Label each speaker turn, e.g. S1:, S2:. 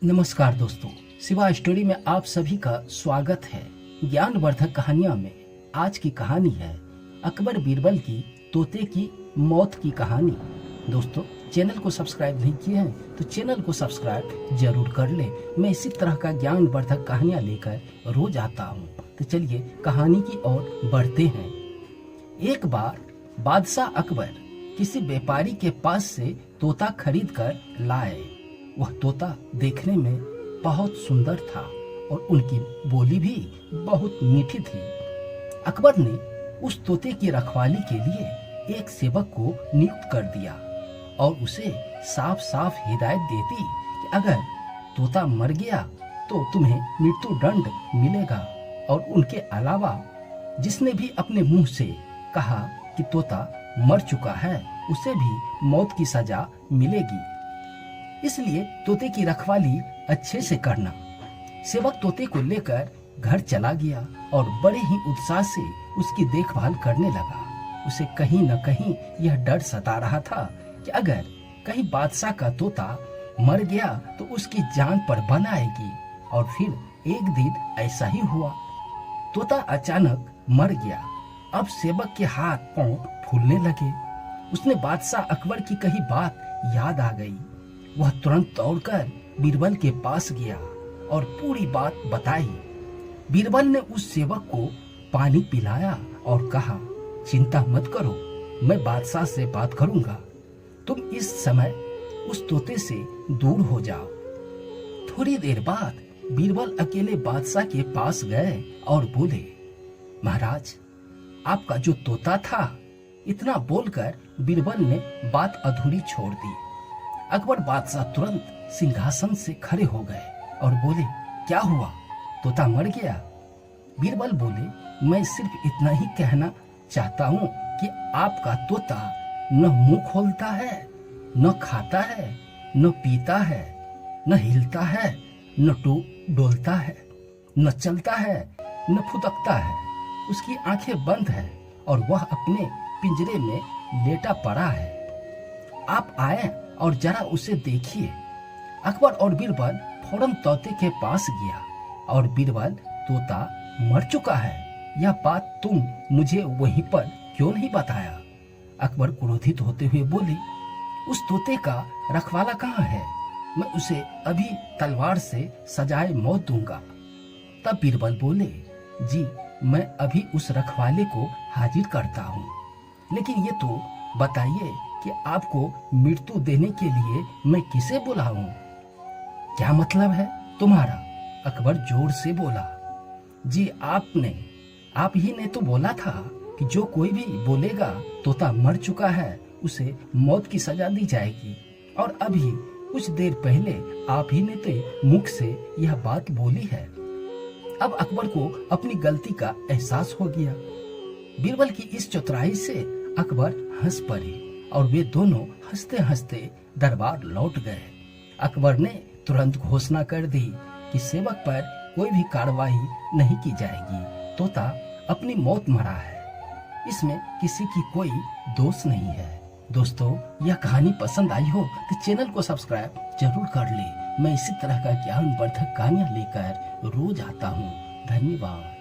S1: नमस्कार दोस्तों, शिवा स्टोरी में आप सभी का स्वागत है। ज्ञानवर्धक कहानियां में आज की कहानी है अकबर बीरबल की तोते की मौत की कहानी। दोस्तों, चैनल को सब्सक्राइब नहीं किए हैं तो चैनल को सब्सक्राइब जरूर कर लें। मैं इसी तरह का ज्ञानवर्धक कहानियां लेकर रोज आता हूं। तो चलिए कहानी की ओर बढ़ते हैं। एक बार बादशाह अकबर किसी व्यापारी के पास से तोता खरीद कर लाए। वह तोता देखने में बहुत सुंदर था और उनकी बोली भी बहुत मीठी थी। अकबर ने उस तोते की रखवाली के लिए एक सेवक को नियुक्त कर दिया और उसे साफ साफ हिदायत दे दी कि अगर तोता मर गया तो तुम्हें मृत्यु दंड मिलेगा, और उनके अलावा जिसने भी अपने मुंह से कहा कि तोता मर चुका है उसे भी मौत की सजा मिलेगी। इसलिए तोते की रखवाली अच्छे से करना। सेवक तोते को लेकर घर चला गया और बड़े ही उत्साह से उसकी देखभाल करने लगा। उसे कहीं न कहीं यह डर सता रहा था कि अगर कहीं बादशाह का तोता मर गया तो उसकी जान पर बन आएगी। और फिर एक दिन ऐसा ही हुआ। तोता अचानक मर गया। अब सेवक के हाथ पांव फूलने लगे। उसने बादशाह अकबर की कही बात याद आ गई। वह तुरंत दौड़कर बीरबल के पास गया और पूरी बात बताई। बीरबल ने उस सेवक को पानी पिलाया और कहा, चिंता मत करो, मैं बादशाह से बात करूंगा। तुम इस समय उस तोते से दूर हो जाओ। थोड़ी देर बाद बीरबल अकेले बादशाह के पास गए और बोले, महाराज, आपका जो तोता था। इतना बोलकर बीरबल ने बात अधूरी छोड़ दी। अकबर बादशाह तुरंत सिंहासन से खड़े हो गए और बोले, क्या हुआ, तोता मर गया? बीरबल बोले, मैं सिर्फ इतना ही कहना चाहता हूँ कि आपका तोता न मुंह खोलता है, न खाता है, न पीता है, न हिलता है, न डोलता है, न चलता है, न फुदकता है। उसकी आंखें बंद है और वह अपने पिंजरे में लेटा पड़ा है। आप आए और जरा उसे देखिए। अकबर और बीरबल फौरन तोते के पास गया और बीरबल, तोता मर चुका है, यह बात तुम मुझे वहीं पर क्यों नहीं बताया? अकबर क्रोधित होते हुए बोले, उस तोते का रखवाला कहाँ है? मैं उसे अभी तलवार से सजाए मौत दूंगा। तब बीरबल बोले, जी, मैं अभी उस रखवाले को हाजिर करता हूँ, लेकिन ये तो बताइए कि आपको मृत्यु देने के लिए मैं किसे बुलाऊं? क्या मतलब है तुम्हारा? अकबर जोर से बोला, जी, आप ही ने तो बोला था कि जो कोई भी बोलेगा तोता मर चुका है उसे मौत की सजा दी जाएगी, और अभी कुछ देर पहले आप ही ने तो मुख से यह बात बोली है। अब अकबर को अपनी गलती का एहसास हो गया। बीरबल की इस चतुराई से अकबर हंस पड़े और वे दोनों हंसते हंसते दरबार लौट गए। अकबर ने तुरंत घोषणा कर दी कि सेवक पर कोई भी कार्रवाई नहीं की जाएगी। तोता अपनी मौत मरा है, इसमें किसी की कोई दोष नहीं है। दोस्तों, यह कहानी पसंद आई हो तो चैनल को सब्सक्राइब जरूर कर ले। मैं इसी तरह का ज्ञानवर्धक कहानियां लेकर रोज आता हूँ। धन्यवाद।